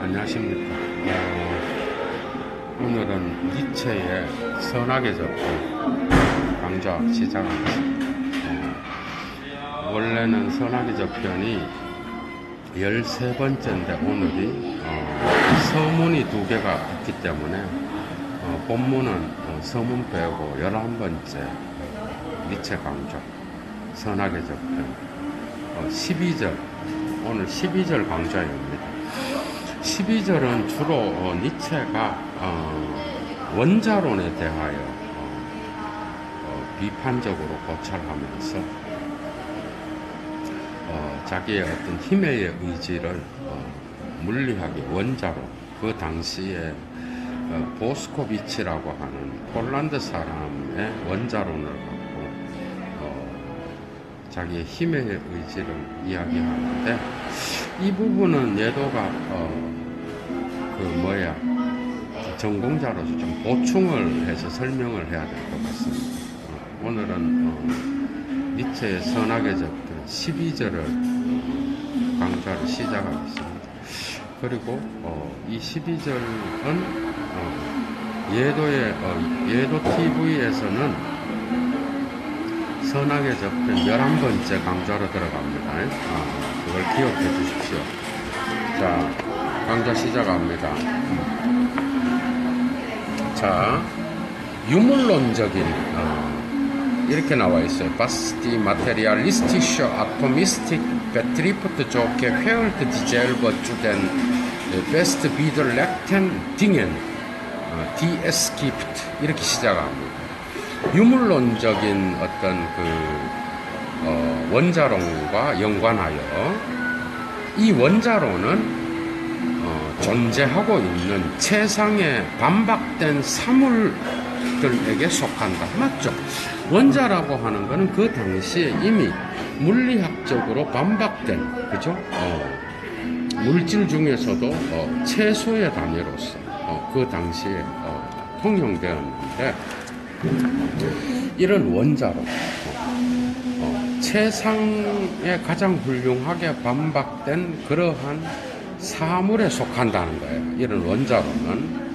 안녕하십니까. 오늘은 니체의 선악의 접근 강좌 시작하겠습니다. 원래는 선악의 접근이 13번째인데 오늘이 서문이 2개가 있기 때문에 본문은 서문 빼고 11번째 니체 강좌 선악의 접근 12절 오늘 12절 강좌입니다. 12절은 주로 니체가 원자론에 대하여 비판적으로 고찰하면서 자기의 어떤 힘의 의지를 물리학의 원자론, 그 당시에 보스코비치라고 하는 폴란드 사람의 원자론을 갖고 자기의 힘의 의지를 이야기하는데, 이 부분은 예도가 전공자로서 좀 보충을 해서 설명을 해야 될 것 같습니다. 오늘은 니체의 선악의 접근 12절을 강좌를 시작하겠습니다. 그리고 이 12절은 예도 TV에서는 선악의 접근 11번째 강좌로 들어갑니다. 그걸 기억해 주십시오. 자, 강좌 시작합니다. 자, 유물론적인 이렇게 나와 있어요. 바스티 마테리알리스티셔 아토미스틱 베트리프트 좋게 회얼트 디젤버 주된 베스트 비더 렉텐 딩엔 디에스키프트 이렇게 시작합니다. 유물론적인 어떤 원자론과 연관하여 이 원자론은 존재하고 있는 최상의 반박된 사물들에게 속한다. 맞죠? 원자라고 하는 것은 그 당시에 이미 물리학적으로 반박된, 그죠? 물질 중에서도 최소의 단위로서 그 당시에 통용되었는데, 이런 원자로 최상에 가장 훌륭하게 반박된 그러한 사물에 속한다는 거예요. 이런 원자로는.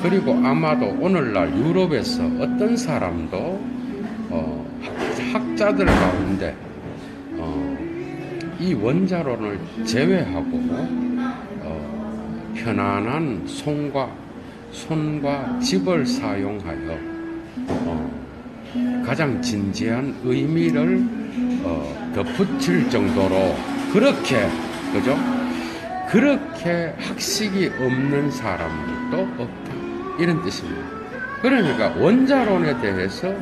그리고 아마도 오늘날 유럽에서 어떤 사람도 학자들 가운데 이 원자론을 제외하고 편안한 손과 집을 사용하여 가장 진지한 의미를 덧붙일 정도로 그렇게, 그죠? 그렇게 학식이 없는 사람들도 없다, 이런 뜻입니다. 그러니까 원자론에 대해서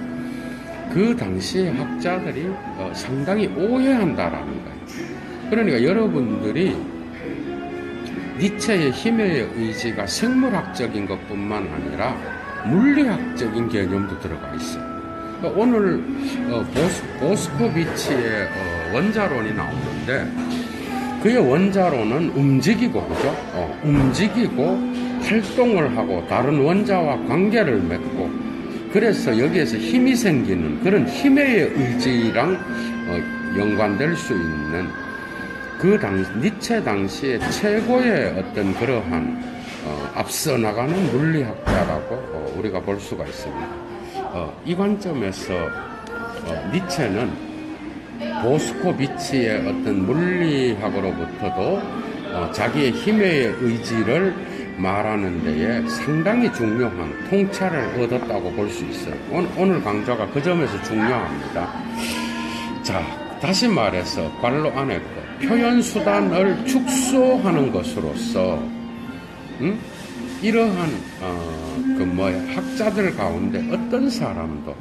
그 당시의 학자들이 상당히 오해한다라는 거예요. 그러니까 여러분들이 니체의 힘의 의지가 생물학적인 것뿐만 아니라 물리학적인 개념도 들어가 있어요. 그러니까 오늘 보스코비치의 원자론이 나오는데, 그의 원자론은 움직이고, 그죠? 움직이고 활동을 하고 다른 원자와 관계를 맺고, 그래서 여기에서 힘이 생기는 그런 힘의 의지랑 연관될 수 있는 니체 당시의 최고의 어떤 그러한 앞서 나가는 물리학자라고 우리가 볼 수가 있습니다. 이 관점에서 니체는 보스코비치의 어떤 물리학으로부터도 자기의 힘의 의지를 말하는 데에 상당히 중요한 통찰을 얻었다고 볼 수 있어요. 오늘 강좌가 그 점에서 중요합니다. 자, 다시 말해서 관로 안에 표현수단을 축소하는 것으로서 이러한 학자들 가운데 어떤 사람도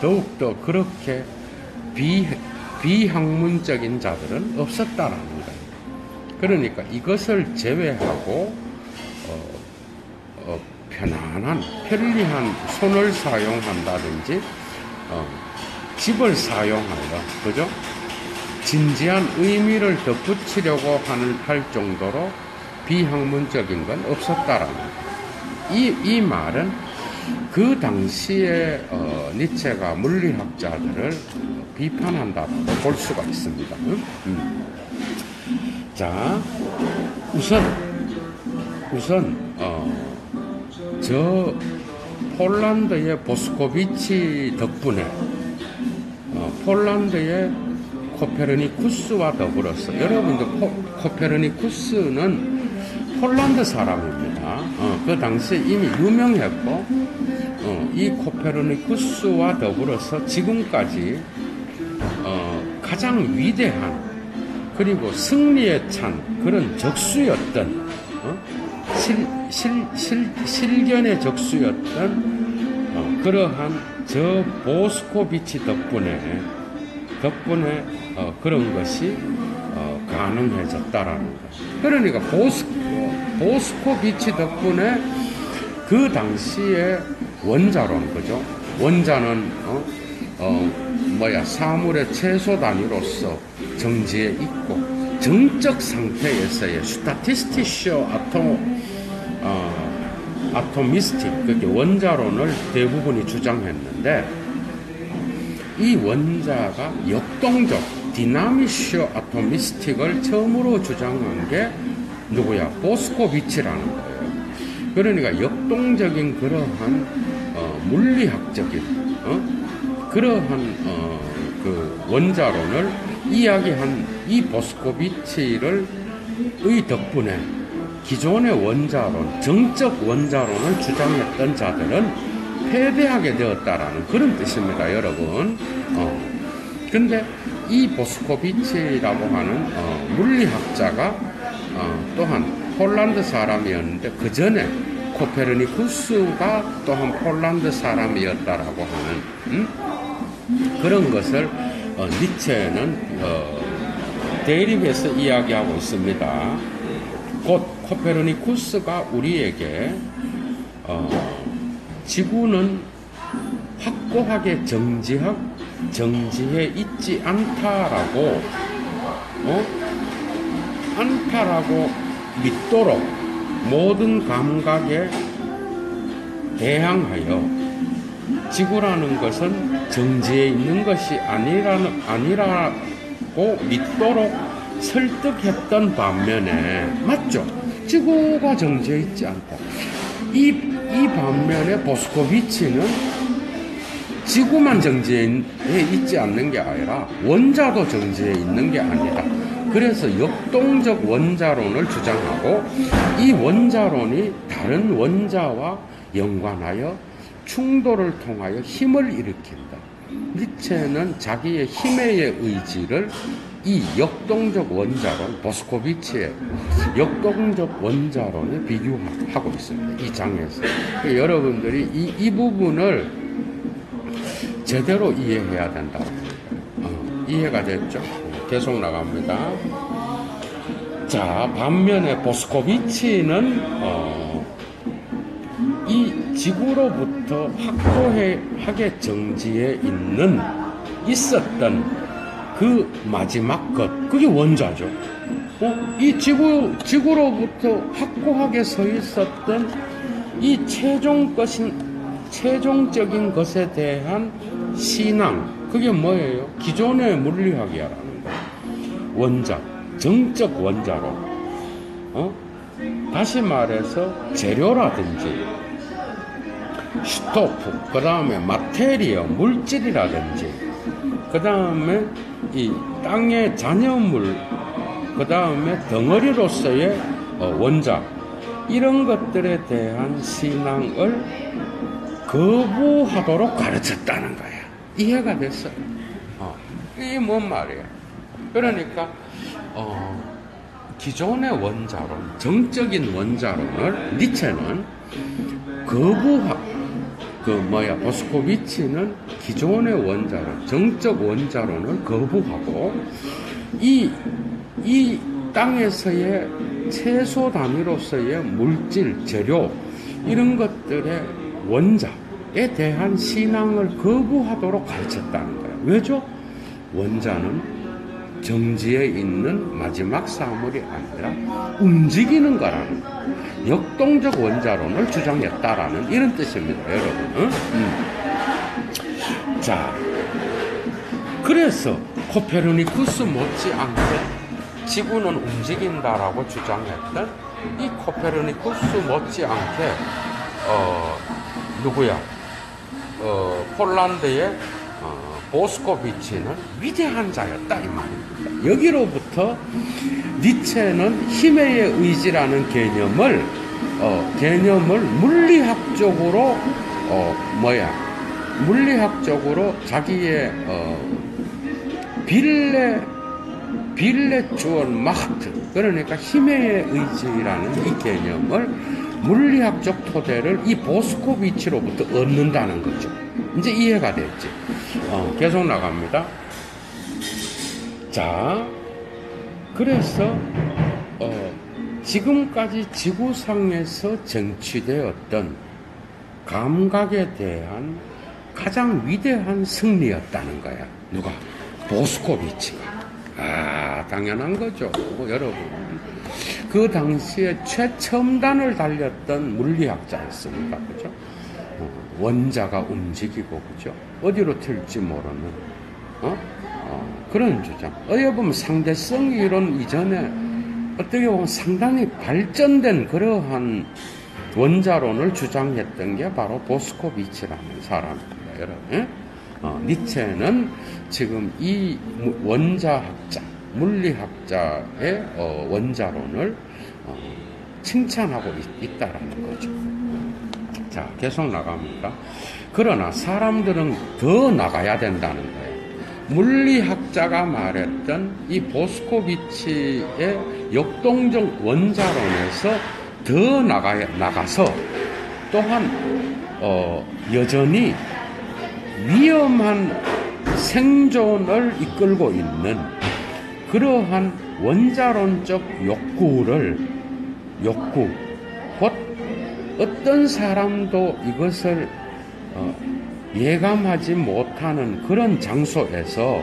더욱더 그렇게 비학문적인 자들은 없었다라는 거예요. 그러니까 이것을 제외하고 편안한 편리한 손을 사용한다든지 집을 사용하여, 그죠? 진지한 의미를 덧붙이려고 할 정도로 비학문적인 건 없었다라는 거예요. 이 말은 그 당시에 니체가 물리학자들을 비판한다고 볼 수가 있습니다. 자, 우선 저 폴란드의 보스코비치 덕분에 폴란드의 코페르니쿠스와 더불어서, 여러분들 코페르니쿠스는 폴란드 사람입니다. 그 당시에 이미 유명했고, 이 코페르니쿠스와 더불어서 지금까지 가장 위대한, 그리고 승리에 찬 그런 적수였던, 실견의 적수였던 그러한 저 보스코비치 덕분에 그런 것이 가능해졌다라는 것. 그러니까 보스코비치 덕분에 그 당시에 원자론, 그죠? 원자는 사물의 최소 단위로서 정지에 있고, 정적 상태에서의 스타티스티쇼 아토미스틱, 그게 원자론을 대부분이 주장했는데, 이 원자가 역동적 디나미쇼 아토미스틱을 처음으로 주장한 게 누구야? 보스코비치라는 거예요. 그러니까 역동적인 그러한 물리학적인 그러한 그 원자론을 이야기한 이 보스코비치의 덕분에 기존의 원자론, 정적 원자론을 주장했던 자들은 패배하게 되었다라는 그런 뜻입니다, 여러분. 근데 이 보스코비치라고 하는 물리학자가 또한 폴란드 사람이었는데, 그 전에 코페르니쿠스가 또한 폴란드 사람이었다라고 하는 그런 것을 니체는 대립해서 이야기하고 있습니다. 곧 코페르니쿠스가 우리에게 지구는 확고하게 정지해 있지 않다라고 믿도록 모든 감각에 대항하여 지구라는 것은 정지해 있는 것이 아니라고 믿도록 설득했던 반면에, 맞죠? 지구가 정지해 있지 않다. 이 반면에 보스코비치는 지구만 정지해 있지 않는 게 아니라 원자도 정지해 있는 게 아니다. 그래서 역동적 원자론을 주장하고, 이 원자론이 다른 원자와 연관하여 충돌을 통하여 힘을 일으킨다. 니체는 자기의 힘의 의지를 이 역동적 원자론, 보스코비치의 역동적 원자론에 비교하고 있습니다, 이 장에서. 여러분들이 이 부분을 제대로 이해해야 된다. 이해가 됐죠? 계속 나갑니다. 자, 반면에 보스코비치는 이 지구로부터 확고하게 정지해 있었던 그 마지막 것, 그게 원자죠. 이 지구로부터 확고하게 서 있었던 이 최종적인 것에 대한 신앙, 그게 뭐예요? 기존의 물리학이라는 거예요. 원자, 정적 원자론. 다시 말해서 재료라든지 슈토프, 그 다음에 마테리어, 물질이라든지, 그 다음에 이 땅의 잔여물, 그 다음에 덩어리로서의 원자, 이런 것들에 대한 신앙을 거부하도록 가르쳤다는 거야. 이해가 됐어요? 이게 뭔 말이야? 그러니까 기존의 원자론, 정적인 원자론을 니체는 보스코비치는 기존의 원자론, 정적 원자론을 거부하고, 이 땅에서의 최소 단위로서의 물질, 재료, 이런 것들의 원자에 대한 신앙을 거부하도록 가르쳤다는 거예요. 왜죠? 원자는 정지해 있는 마지막 사물이 아니라 움직이는 거라는 거예요. 역동적 원자론을 주장했다라는 이런 뜻입니다, 여러분. 자, 그래서 코페르니쿠스 못지않게 지구는 움직인다라고 주장했던 이 코페르니쿠스 못지않게 폴란드의 보스코비치는 위대한 자였다 이 말입니다. 여기로부터 니체는 힘의 의지라는 개념을 물리학적으로 자기의 빌레 주얼 마흐트, 그러니까 힘의 의지라는 이 개념을 물리학적 토대를 이 보스코비치로부터 얻는다는 거죠. 이제 이해가 됐지. 계속 나갑니다. 자, 그래서 지금까지 지구상에서 쟁취되었던 감각에 대한 가장 위대한 승리였다는 거야. 누가? 보스코비치가. 당연한 거죠. 여러분. 그 당시에 최첨단을 달렸던 물리학자였습니다. 그죠? 원자가 움직이고, 그죠? 어디로 튈지 모르는, 그런 주장. 어떻게 보면 상대성 이론 이전에 어떻게 보면 상당히 발전된 그러한 원자론을 주장했던 게 바로 보스코비치라는 사람입니다. 여러분. 니체는 지금 이 원자학자, 물리학자의 원자론을 칭찬하고 있다라는 거죠. 자, 계속 나갑니다. 그러나 사람들은 더 나가야 된다는 거예요. 물리학자가 말했던 이 보스코비치의 역동적 원자론에서 더 나가서 또한 여전히 위험한 생존을 이끌고 있는 그러한 원자론적 욕구, 곧 어떤 사람도 이것을 예감하지 못하는 그런 장소에서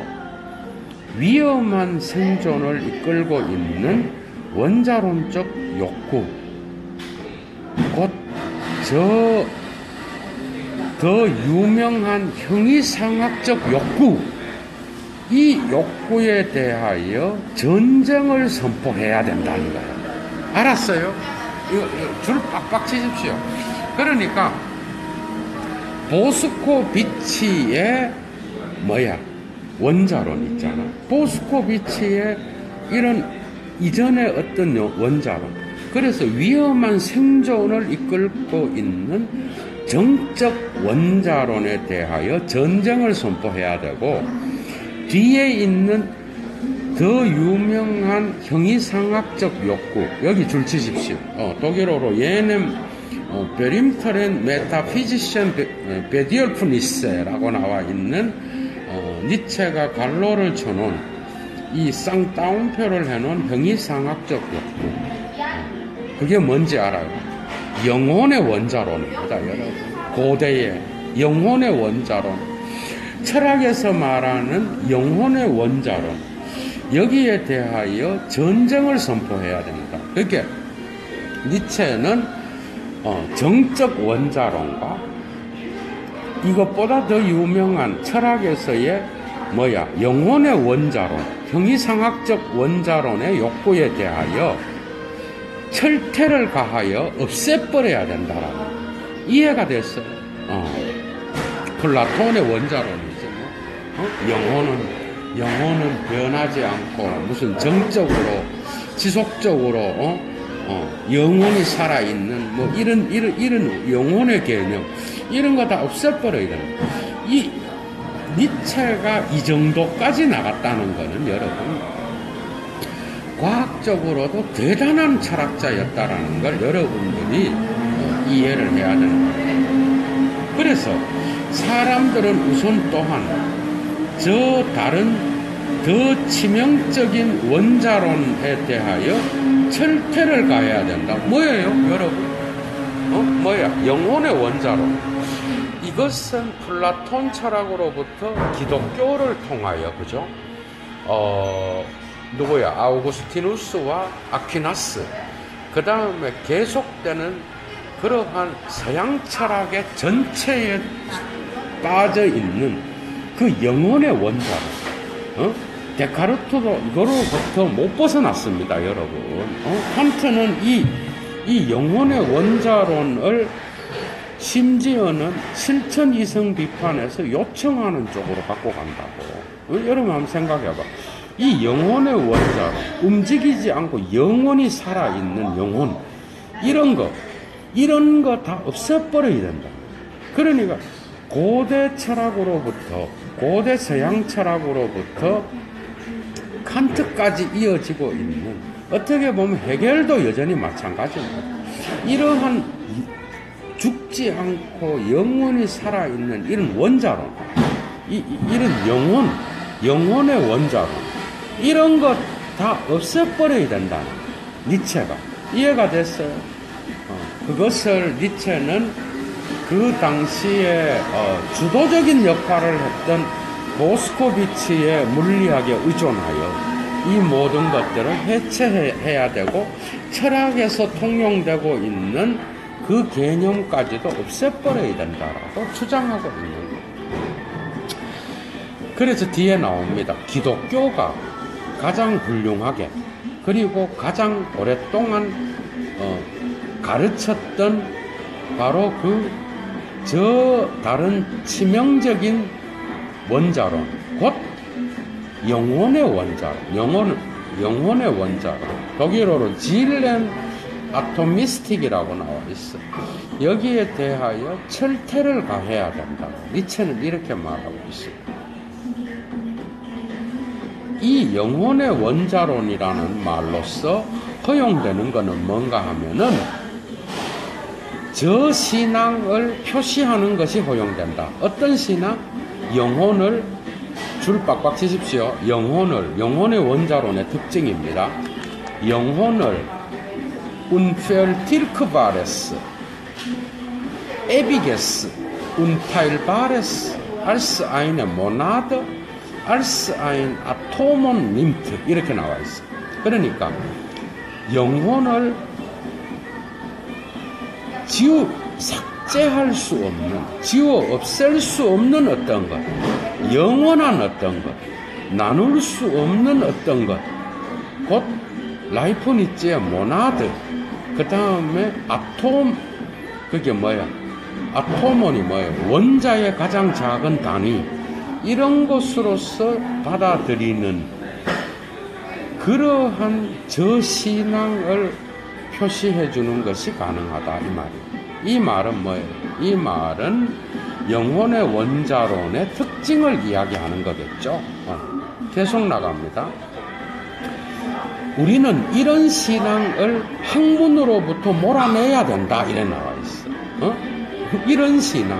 위험한 생존을 이끌고 있는 원자론적 욕구, 곧 더 유명한 형이상학적 욕구, 이 욕구에 대하여 전쟁을 선포해야 된다는 거예요. 알았어요? 이거 줄 빡빡 치십시오. 그러니까 보스코비치의 원자론 있잖아. 보스코비치의 이런 이전의 어떤 원자론, 그래서 위험한 생존을 이끌고 있는 정적 원자론에 대하여 전쟁을 선포해야 되고, 뒤에 있는 더 유명한 형이상학적 욕구, 여기 줄 치십시오. 독일어로 예넴 베림터렌 메타피지션 베디얼프니세라고 나와 있는 니체가 갈로를 쳐놓은 이 쌍따옴표를 해놓은 형이상학적 욕구, 그게 뭔지 알아요? 영혼의 원자론입니다, 여러분. 고대의 영혼의 원자론, 철학에서 말하는 영혼의 원자론, 여기에 대하여 전쟁을 선포해야 됩니다. 그러니까 니체는 정적 원자론과 이것보다 더 유명한 철학에서의 영혼의 원자론, 형이상학적 원자론의 욕구에 대하여 철퇴를 가하여 없애버려야 된다라는, 이해가 됐어요. 플라톤의 원자론이죠. 영혼은 변하지 않고 무슨 정적으로 지속적으로 영혼이 살아있는 이런 영혼의 개념, 이런 거 다 없애버려야 됩니다. 이 니체가 이 정도까지 나갔다는 거는 여러분, 과학적으로도 대단한 철학자였다라는 걸 여러분들이 이해를 해야 되는 거예요. 그래서 사람들은 우선 또한 다른 더 치명적인 원자론에 대하여 철퇴를 가해야 된다. 뭐예요, 여러분? 영혼의 원자론. 이것은 플라톤 철학으로부터 기독교를 통하여, 그죠? 아우구스티누스와 아퀴나스, 그 다음에 계속되는 그러한 서양 철학의 전체에 빠져 있는 그 영혼의 원자론, 데카르트도 이거로부터 못 벗어났습니다, 여러분. 칸트는 이 영혼의 원자론을 심지어는 실천이성 비판에서 요청하는 쪽으로 갖고 간다고. 여러분 한번 생각해봐. 이 영혼의 원자론, 움직이지 않고 영원히 살아있는 영혼, 이런 거 다 없애버려야 된다. 그러니까 고대 철학으로부터, 고대 서양 철학으로부터 칸트까지 이어지고 있는, 어떻게 보면 해겔도 여전히 마찬가지입니다. 이러한 죽지 않고 영원히 살아있는 이런 원자론, 이런 영혼의 원자론, 이런 것 다 없애버려야 된다. 니체가. 이해가 됐어요? 그것을 니체는 그 당시에 주도적인 역할을 했던 모스코비치의 물리학에 의존하여 이 모든 것들을 해체해야 되고, 철학에서 통용되고 있는 그 개념까지도 없애버려야 된다라고 주장하고 있는 거예요. 그래서 뒤에 나옵니다. 기독교가 가장 훌륭하게, 그리고 가장 오랫동안 가르쳤던 바로 다른 치명적인 원자론, 곧 영혼의 원자론, 영혼의 원자론, 독일어로 질렌 아토미스틱이라고 나와 있어. 여기에 대하여 철퇴를 가해야 된다. 니체는 이렇게 말하고 있습니다. 이 영혼의 원자론이라는 말로서 허용되는 것은 뭔가 하면은 저 신앙을 표시하는 것이 허용된다. 어떤 신앙? 영혼을, 줄 빡빡 치십시오. 영혼의 원자론의 특징입니다. 영혼을 unvertilgbares, ewiges, unteilbares, als eine Monade, als ein Atomon nimmt, 이렇게 나와 있어. 그러니까 영혼을 삭제할 수 없는, 지워 없앨 수 없는 어떤 것, 영원한 어떤 것, 나눌 수 없는 어떤 것, 곧 라이프니츠의 모나드, 그 다음에 아톰, 그게 뭐야? 아토몬이 뭐예요? 원자의 가장 작은 단위, 이런 것으로서 받아들이는 그러한 저 신앙을 표시해 주는 것이 가능하다, 이 말이에요. 이 말은 뭐예요? 이 말은 영혼의 원자론의 특징을 이야기하는 거겠죠. 계속 나갑니다. 우리는 이런 신앙을 학문으로부터 몰아내야 된다, 이래 나와 있어. 이런 신앙,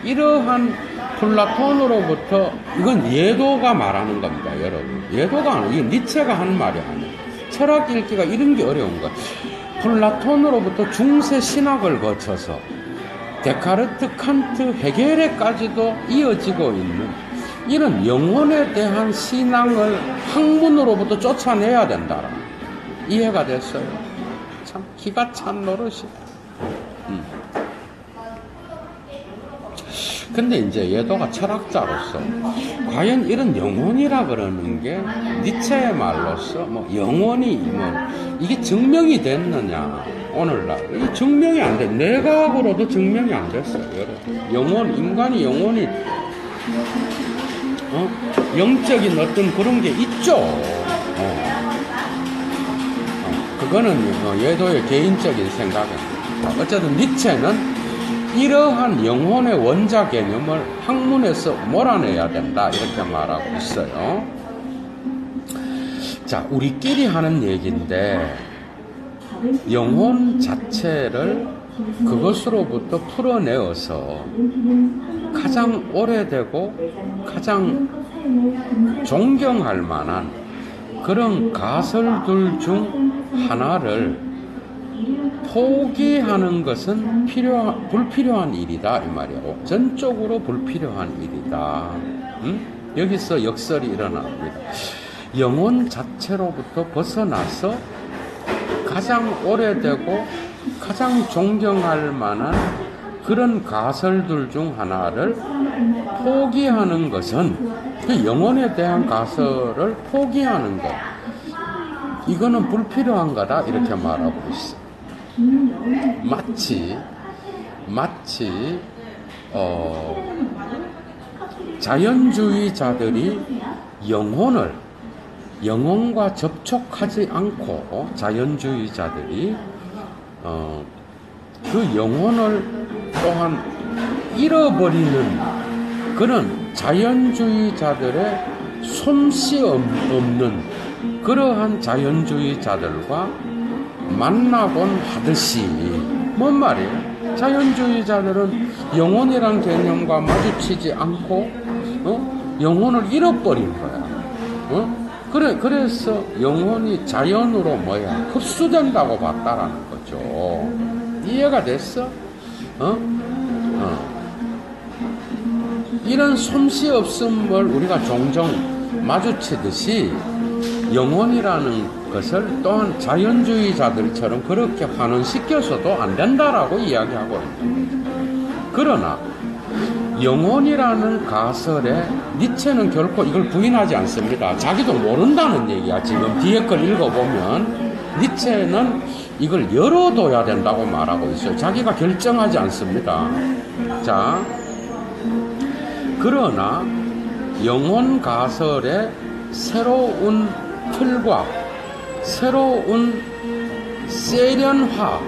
이러한 플라톤으로부터, 이건 예도가 말하는 겁니다, 여러분. 예도가 아니고, 이건 니체가 하는 말이 아니에요. 철학 읽기가 이런 게 어려운 거예요. 플라톤으로부터 중세 신학을 거쳐서 데카르트, 칸트, 헤겔에까지도 이어지고 있는 이런 영혼에 대한 신앙을 학문으로부터 쫓아내야 된다. 이해가 됐어요? 참 기가 찬 노릇이다. 근데 이제 얘도가 철학자로서 과연 이런 영혼이라 그러는 게 니체의 말로서 뭐 영혼이 뭐 이게 증명이 됐느냐, 오늘날 이 증명이 안 돼. 내각으로도 증명이 안 됐어요, 여러분. 인간이 영혼이 영적인 어떤 그런 게 있죠. 그거는 얘도의 개인적인 생각입니다. 어쨌든 니체는 이러한 영혼의 원자 개념을 학문에서 몰아내야 된다, 이렇게 말하고 있어요. 자, 우리끼리 하는 얘기인데 영혼 자체를 그것으로부터 풀어내어서 가장 오래되고 가장 존경할 만한 그런 가설들 중 하나를 포기하는 것은 불필요한 일이다, 이 말이에요. 전적으로 불필요한 일이다. 여기서 역설이 일어납니다. 영혼 자체로부터 벗어나서 가장 오래되고 가장 존경할 만한 그런 가설들 중 하나를 포기하는 것은 그 영혼에 대한 가설을 포기하는 것, 이거는 불필요한 거다 이렇게 말하고 있어. 마치 자연주의자들이 영혼과 접촉하지 않고 자연주의자들이 그 영혼을 또한 잃어버리는 그런 자연주의자들의 솜씨 없는 그러한 자연주의자들과 만나곤 하듯이, 뭔 말이에요? 자연주의자들은 영혼이란 개념과 마주치지 않고 영혼을 잃어버린 거야. 그래서 영혼이 자연으로 흡수된다고 봤다라는 거죠. 이해가 됐어? 이런 솜씨 없음을 우리가 종종 마주치듯이 영혼이라는 것을 또한 자연주의자들처럼 그렇게 환원시켜서도 안 된다라고 이야기하고 있는 거죠. 그러나 영혼이라는 가설에 니체는 결코 이걸 부인하지 않습니다. 자기도 모른다는 얘기야. 지금 뒤에 걸 읽어보면 니체는 이걸 열어둬야 된다고 말하고 있어요. 자기가 결정하지 않습니다. 자, 그러나 영혼 가설의 새로운 틀과 새로운 세련화에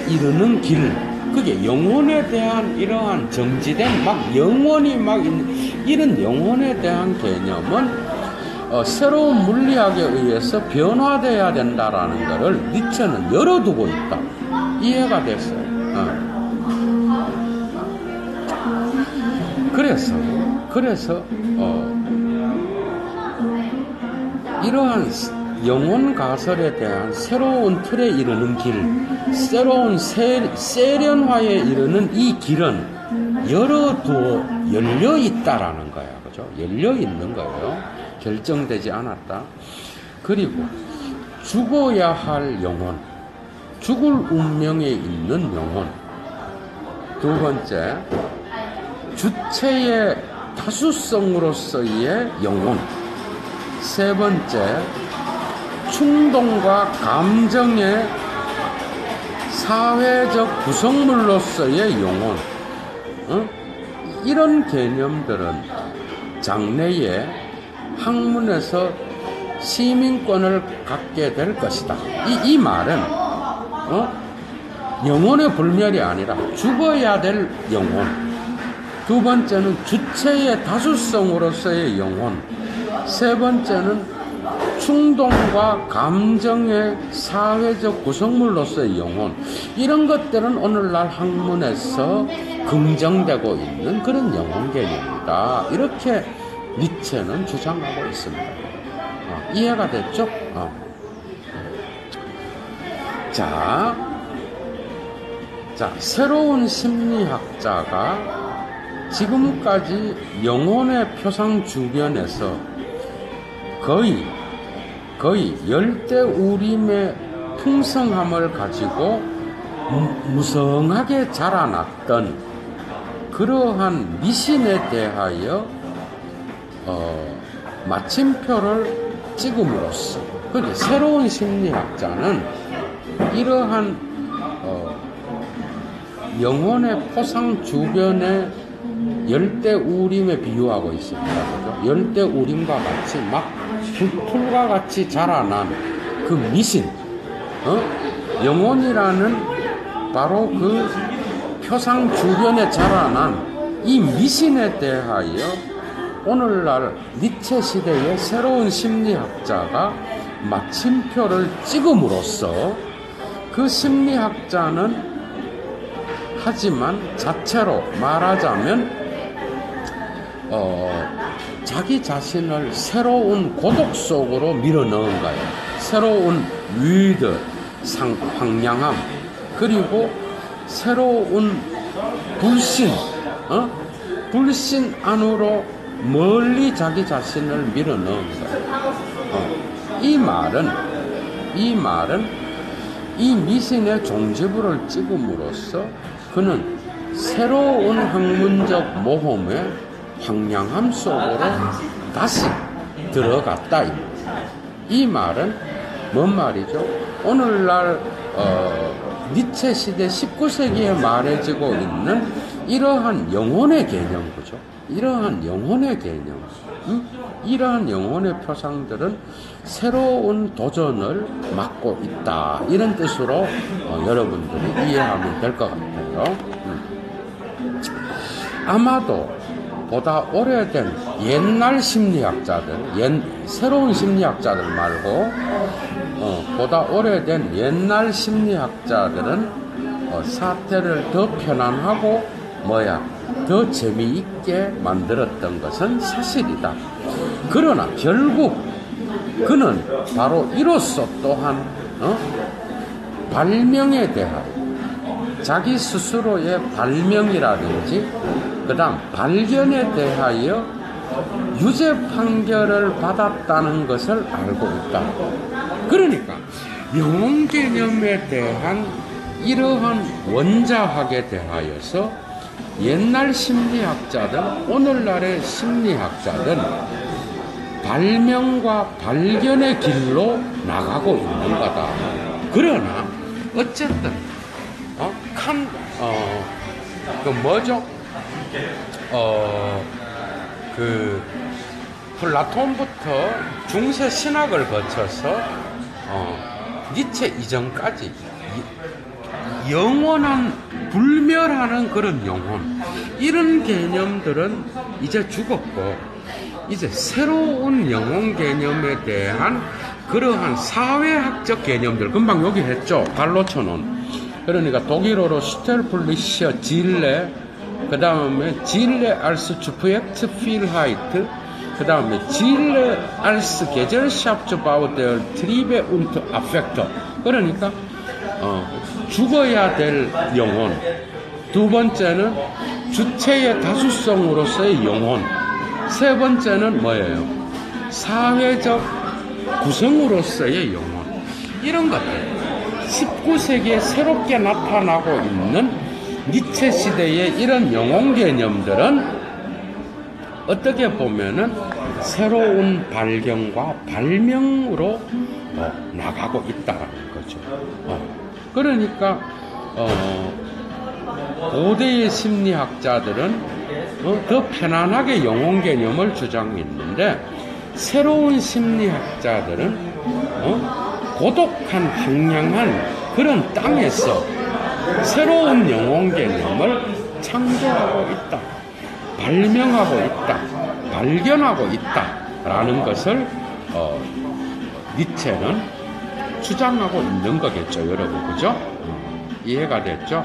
이르는 길, 그게 영혼에 대한 이러한 정지된 영혼이 있는 이런 영혼에 대한 개념은 새로운 물리학에 의해서 변화돼야 된다라는 것을 니체는 열어두고 있다. 이해가 됐어요. 그래서 이러한 영혼 가설에 대한 새로운 틀에 이르는 길, 새로운 세련화에 이르는 이 길은 열려 있다라는 거야. 그죠? 열려 있는 거예요. 결정되지 않았다. 그리고 죽어야 할 영혼, 죽을 운명에 있는 영혼. 두 번째, 주체의 다수성으로서의 영혼. 세 번째, 충동과 감정의 사회적 구성물로서의 영혼. 이런 개념들은 장래에 학문에서 시민권을 갖게 될 것이다. 이 말은 영혼의 불멸이 아니라 죽어야 될 영혼. 두 번째는 주체의 다수성으로서의 영혼. 세 번째는 충동과 감정의 사회적 구성물로서의 영혼. 이런 것들은 오늘날 학문에서 긍정되고 있는 그런 영혼 개념이다. 이렇게 니체는 주장하고 있습니다. 이해가 됐죠? 자, 새로운 심리학자가 지금까지 영혼의 표상 주변에서 거의 열대우림의 풍성함을 가지고 무성하게 자라났던 그러한 미신에 대하여 마침표를 찍음으로써, 그런데 새로운 심리학자는 이러한 영혼의 포상 주변의 열대우림에 비유하고 있습니다. 그죠? 열대우림과 같이 풀과 같이 자라난 그 미신, 영혼이라는 바로 그 표상 주변에 자라난 이 미신에 대하여 오늘날 니체 시대의 새로운 심리학자가 마침표를 찍음으로써 그 심리학자는 하지만 자체로 말하자면 자기 자신을 새로운 고독 속으로 밀어넣은 거예요. 새로운 위드, 황량함, 그리고 새로운 불신 안으로 멀리 자기 자신을 밀어넣은 거예요. 이 말은 이 미신의 종지부를 찍음으로써 그는 새로운 학문적 모험에 황량함 속으로 다시 들어갔다. 이 말은 뭔 말이죠? 오늘날 니체 시대 19세기에 말해지고 있는 이러한 영혼의 개념, 그죠? 이러한 영혼의 개념, 이러한 영혼의 표상들은 새로운 도전을 막고 있다. 이런 뜻으로 여러분들이 이해하면 될 것 같아요. 아마도 보다 오래된 옛날 심리학자들, 새로운 심리학자들 말고 보다 오래된 옛날 심리학자들은 사태를 더 편안하고 더 재미있게 만들었던 것은 사실이다. 그러나 결국 그는 바로 이로써 또한 발명에 대하여 자기 스스로의 발명이라든지 그 다음 발견에 대하여 유죄 판결을 받았다는 것을 알고 있다. 그러니까 영혼 개념에 대한 이러한 원자학에 대하여서 옛날 심리학자들, 오늘날의 심리학자들 발명과 발견의 길로 나가고 있는 거다. 그러나 어쨌든 플라톤부터 중세 신학을 거쳐서 니체 이전까지 영원한 불멸하는 그런 영혼, 이런 개념들은 이제 죽었고 이제 새로운 영혼 개념에 대한 그러한 사회학적 개념들, 금방 여기 했죠. 갈로처는. 그러니까 독일어로 슈텔플리시어 질레, 그 다음에 질레 알스 주프젝트 필하이트, 그 다음에 질레 알스 게젤샤프트 바우데얼 트리베 운트 아펙터. 그러니까 죽어야 될 영혼. 두 번째는 주체의 다수성으로서의 영혼. 세 번째는 뭐예요? 사회적 구성으로서의 영혼. 이런 것들 19세기에 새롭게 나타나고 있는 니체 시대의 이런 영혼 개념들은 어떻게 보면은 새로운 발견과 발명으로 나가고 있다는 거죠. 그러니까 고대의 심리학자들은 더 편안하게 영혼 개념을 주장했는데 새로운 심리학자들은 고독한 황량한 그런 땅에서 새로운 영혼 개념을 창조하고 있다, 발명하고 있다, 발견하고 있다라는 것을 니체는 주장하고 있는 거겠죠, 여러분, 그죠? 이해가 됐죠?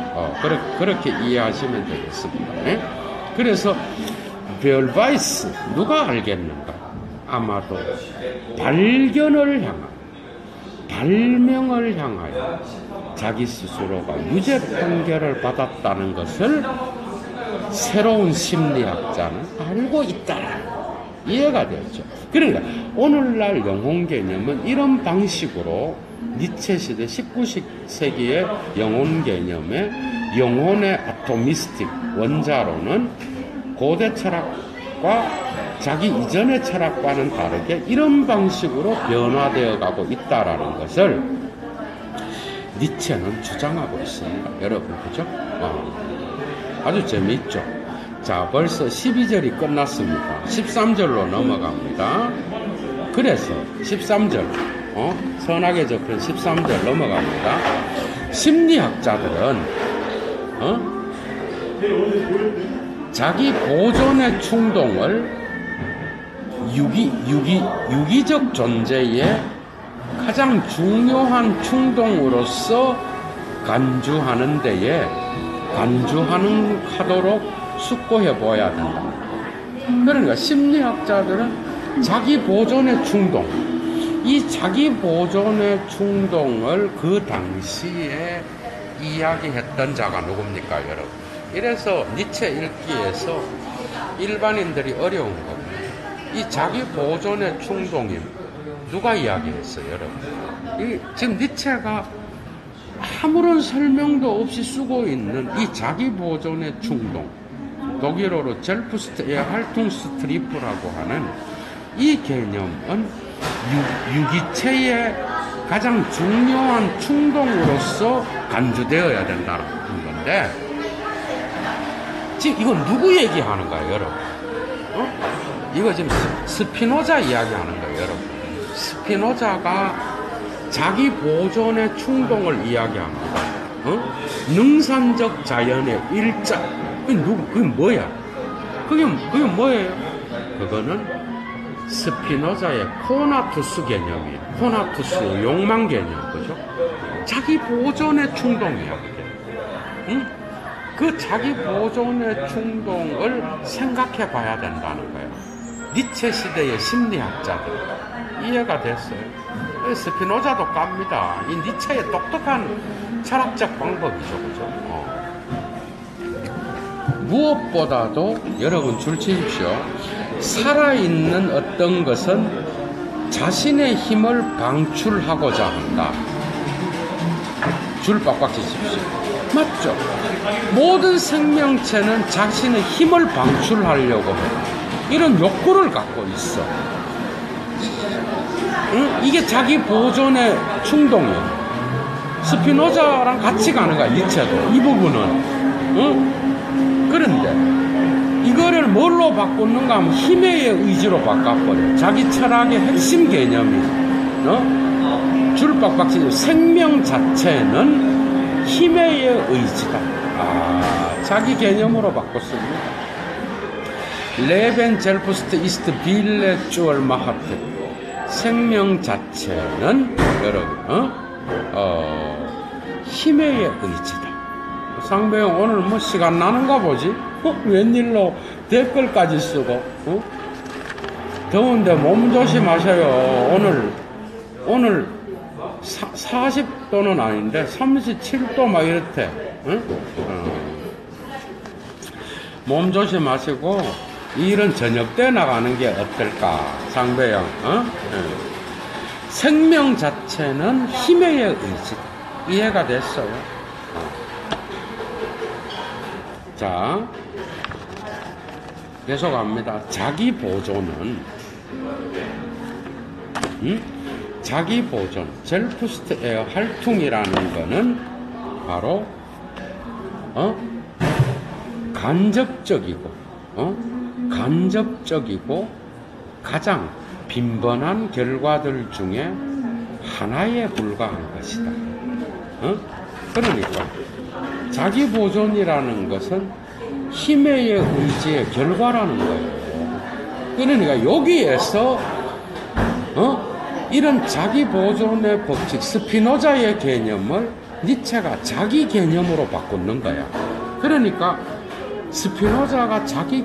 그렇게 이해하시면 되겠습니다. 네? 그래서 베얼바이스, 누가 알겠는가? 아마도 발견을 향한, 발명을 향하여 자기 스스로가 유죄 판결을 받았다는 것을 새로운 심리학자는 알고 있다. 이해가 되었죠. 그러니까 오늘날 영혼 개념은 이런 방식으로 니체 시대 19세기의 영혼 개념의 영혼의 아토미스틱 원자로는 고대 철학과 자기 이전의 철학과는 다르게 이런 방식으로 변화되어 가고 있다라는 것을 니체는 주장하고 있습니다. 여러분, 그죠? 아주 재미있죠? 자, 벌써 12절이 끝났습니다. 13절로 넘어갑니다. 그래서 13절, 선하게 적힌 13절 넘어갑니다. 심리학자들은, 자기 보존의 충동을 유기적 존재의 가장 중요한 충동으로서 간주하는 데에 간주하도록 숙고해 보아야 된다. 그러니까 심리학자들은 자기 보존의 충동, 이 자기 보존의 충동을 그 당시에 이야기했던 자가 누굽니까, 여러분? 이래서 니체 읽기에서 일반인들이 어려운 겁니다. 이 자기 보존의 충동이 누가 이야기했어요, 여러분? 지금 니체가 아무런 설명도 없이 쓰고 있는 이 자기 보존의 충동, 독일어로 젤프스트에할퉁스트리프라고 하는 이 개념은 유기체의 가장 중요한 충동으로서 간주되어야 된다는 건데, 지금 이건 누구 얘기하는 거예요, 여러분? 이거 지금 스피노자 이야기하는 거예요, 여러분. 스피노자가 자기 보존의 충동을 이야기합니다. 능산적 자연의 일자. 그게 뭐야? 그게 뭐예요? 그거는 스피노자의 코나투스 개념이에요. 코나투스의 욕망 개념, 그죠? 자기 보존의 충동이야, 그게. 응? 그 자기 보존의 충동을 생각해 봐야 된다는 거예요. 니체 시대의 심리학자들. 이해가 됐어요. 스피노자도 깝니다. 이 니체의 독특한 철학적 방법이죠, 그죠? 무엇보다도 여러분 줄 치십시오. 살아있는 어떤 것은 자신의 힘을 방출하고자 한다. 줄 빡빡 치십시오. 맞죠? 모든 생명체는 자신의 힘을 방출하려고 해. 이런 욕구를 갖고 있어. 응? 이게 자기 보존의 충동이에요. 스피노자랑 같이 가는 거야, 니체도. 이 부분은. 응? 그런데 이거를 뭘로 바꾸는가 하면 힘의 의지로 바꿔버려. 자기 철학의 핵심 개념이 줄 빡빡 치죠. 생명 자체는 힘의 의지다. 자기 개념으로 바꿨습니다. 레벤 젤프스트 이스트 빌레 쭈얼 마하트. 생명 자체는 여러분 힘의 의지다. 상배형 오늘 뭐 시간 나는가 보지? 웬일로 댓글까지 쓰고? 더운데 몸 조심하셔요. 오늘 40도는 아닌데 37도 막 이렇대. 몸 조심하시고 일은 저녁 때 나가는 게 어떨까? 상배형. 생명 자체는 힘의 의지다. 이해가 됐어요? 자, 계속합니다. 자기 보존은, 자기 보존, 젤프스트에어 할퉁이라는 거는 바로, 간접적이고 가장 빈번한 결과들 중에 하나에 불과한 것이다. 그러니까, 자기 보존이라는 것은 힘의 의지의 결과라는 거예요. 그러니까 여기에서 이런 자기 보존의 법칙, 스피노자의 개념을 니체가 자기 개념으로 바꾸는 거야. 그러니까 스피노자가 자기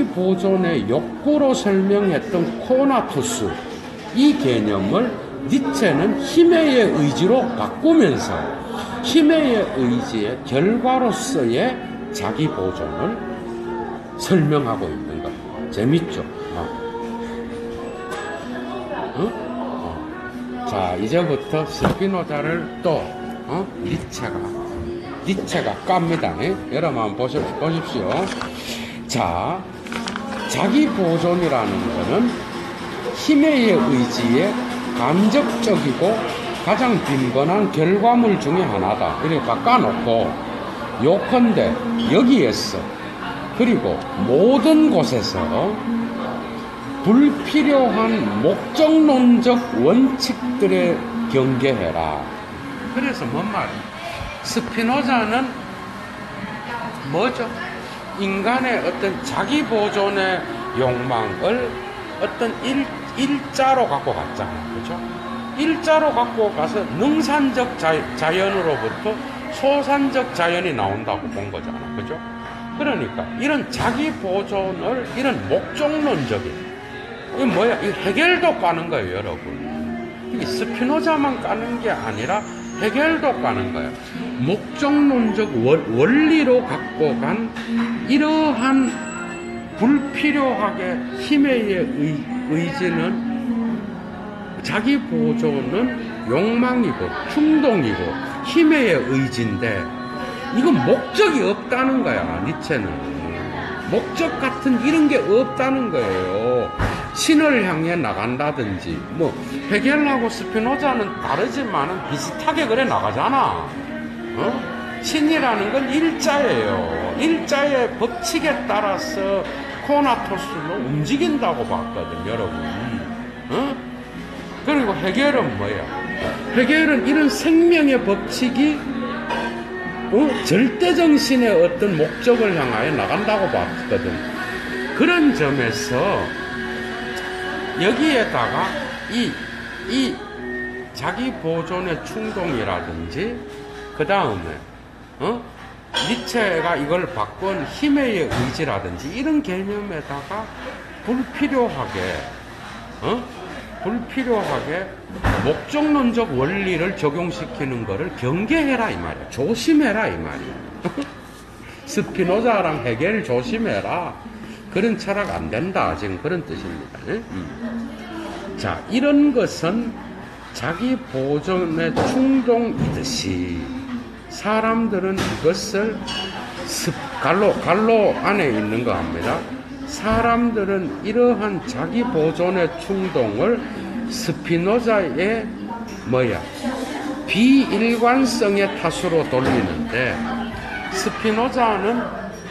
보존의 욕구로 설명했던 코나투스, 이 개념을 니체는 힘의 의지로 바꾸면서 힘의 의지의 결과로서의 자기 보존을 설명하고 있는 거예요. 재밌죠? 자, 이제부터 스피노자를 또 니체가 깝니다. 여러분 한번 보십시오. 자, 자기 보존이라는 것은 힘의 의지의 간접적이고 가장 빈번한 결과물 중에 하나다. 이렇게 바꿔놓고 요컨대 여기에서 그리고 모든 곳에서 불필요한 목적론적 원칙들에 경계해라. 그래서 뭔 말이야? 스피노자는 뭐죠? 인간의 어떤 자기 보존의 욕망을 어떤 일자로 갖고 갔잖아. 그죠? 일자로 갖고 가서 능산적 자연으로부터 소산적 자연이 나온다고 본 거잖아. 그죠? 그러니까 이런 자기 보존을 이런 목적론적인, 이게 뭐야? 이 해겔도 까는 거예요, 여러분. 이게 스피노자만 까는 게 아니라 해겔도 까는 거예요. 목적론적 원리로 갖고 간 이러한 불필요하게 힘의 의지는, 자기 보존은 욕망이고 충동이고 힘의 의지인데, 이건 목적이 없다는 거야, 니체는. 목적 같은 이런 게 없다는 거예요. 신을 향해 나간다든지, 뭐, 헤겔하고 스피노자는 다르지만은 비슷하게 그래 나가잖아. 신이라는 건 일자예요. 일자의 법칙에 따라서 코나토스로 움직인다고 봤거든, 여러분. 그리고 헤겔은 뭐야? 헤겔은 이런 생명의 법칙이 절대정신의 어떤 목적을 향하여 나간다고 봤거든. 그런 점에서 여기에다가 이 자기 보존의 충동이라든지 그 다음에 니체가 이걸 바꾼 힘의 의지라든지 이런 개념에다가 불필요하게 목적론적 원리를 적용시키는 거를 경계해라 이 말이야. 조심해라 이 말이야. 스피노자랑 헤겔 조심해라. 그런 철학 안 된다. 지금 그런 뜻입니다. 자, 이런 것은 자기 보존의 충동이듯이 사람들은 이것을 갈로 안에 있는 거 합니다. 사람들은 이러한 자기 보존의 충동을 스피노자의 비일관성의 탓으로 돌리는데, 스피노자는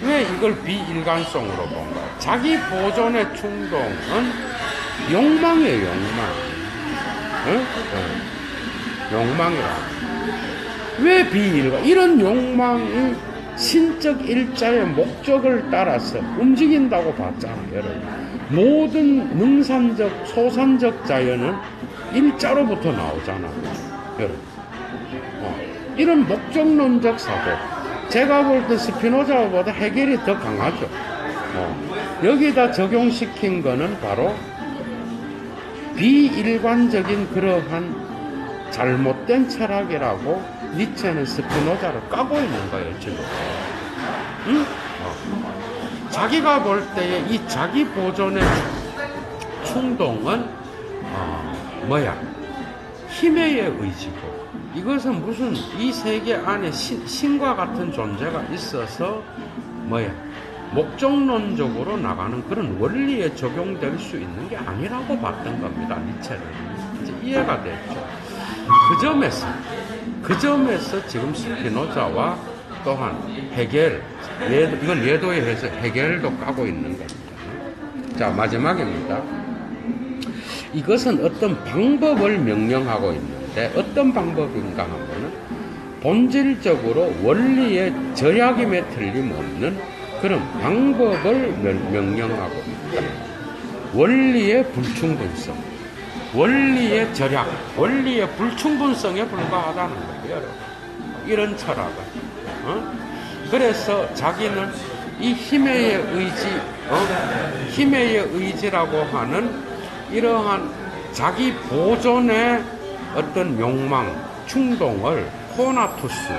왜 이걸 비일관성으로 본가? 자기 보존의 충동은 욕망이에요, 욕망이라. 왜 비일관? 이런 욕망이 신적 일자의 목적을 따라서 움직인다고 봤잖아요, 여러분. 모든 능산적, 소산적 자연은 일자로부터 나오잖아요, 여러분. 이런 목적론적 사고. 제가 볼 때 스피노자보다 헤겔이 더 강하죠. 여기다 적용시킨 거는 바로 비일관적인 그러한 잘못된 철학이라고 니체는 스피노자를 까고 있는 거예요, 지금. 자기가 볼 때의 이 자기 보존의 충동은 힘의 의지고, 이것은 무슨 이 세계 안에 신과 같은 존재가 있어서 목적론적으로 나가는 그런 원리에 적용될 수 있는 게 아니라고 봤던 겁니다, 니체는. 이제 이해가 됐죠. 그 점에서 지금 스피노자와 또한 헤겔, 이건 예도에 해서 헤겔도 까고 있는 겁니다. 자, 마지막입니다. 이것은 어떤 방법을 명령하고 있는데, 어떤 방법인가 하면은 본질적으로 원리의 절약임에 틀림없는 그런 방법을 명령하고 있다. 원리의 불충분성, 원리의 절약, 원리의 불충분성에 불과하다는 거예요, 여러분. 이런 철학은. 그래서 자기는 이 힘의 의지라고 하는 이러한 자기 보존의 어떤 욕망, 충동을 코나투스,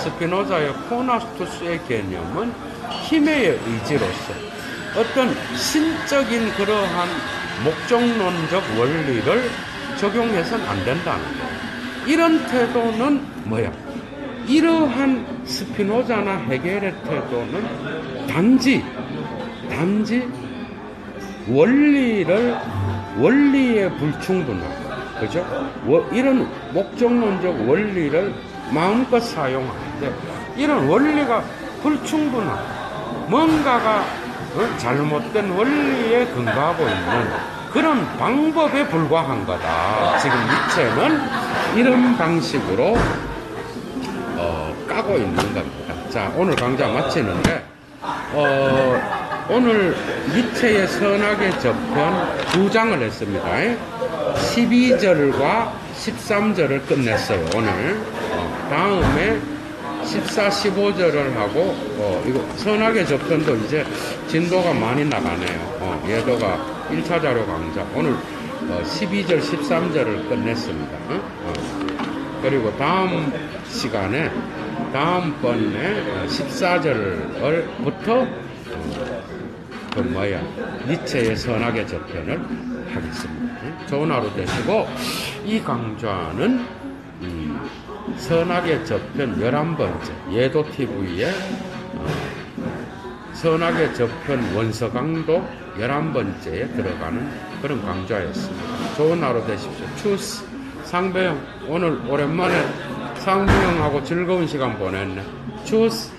스피노자의 코나투스의 개념은 힘의 의지로서 어떤 신적인 그러한 목적론적 원리를 적용해서는 안 된다는 거예요. 이런 태도는 이러한 스피노자나 헤겔의 태도는 단지 원리의 불충분하고, 그죠? 이런 목적론적 원리를 마음껏 사용하는데, 이런 원리가 불충분하고 뭔가가 잘못된 원리에 근거하고 있는 그런 방법에 불과한 거다. 지금 니체는 이런 방식으로 까고 있는 겁니다. 자, 오늘 강좌 마치는데, 오늘 니체의 선악의 접근 2장을 했습니다. 12절과 13절을 끝냈어요, 오늘. 다음에 14, 15절을 하고, 이거 선악의 접근도 이제 진도가 많이 나가네요. 예도가 1차 자료 강좌. 오늘 12절, 13절을 끝냈습니다. 그리고 다음 시간에, 다음번에 14절부터 니체의 선악의 접근을 하겠습니다. 좋은 하루 되시고, 이 강좌는 선악의 저편 11번째 예도TV에 선악의 저편 원서강도 11번째에 들어가는 그런 강좌였습니다. 좋은 하루 되십시오. 추스 상배형 오늘 오랜만에 상배형하고 즐거운 시간 보냈네. 추스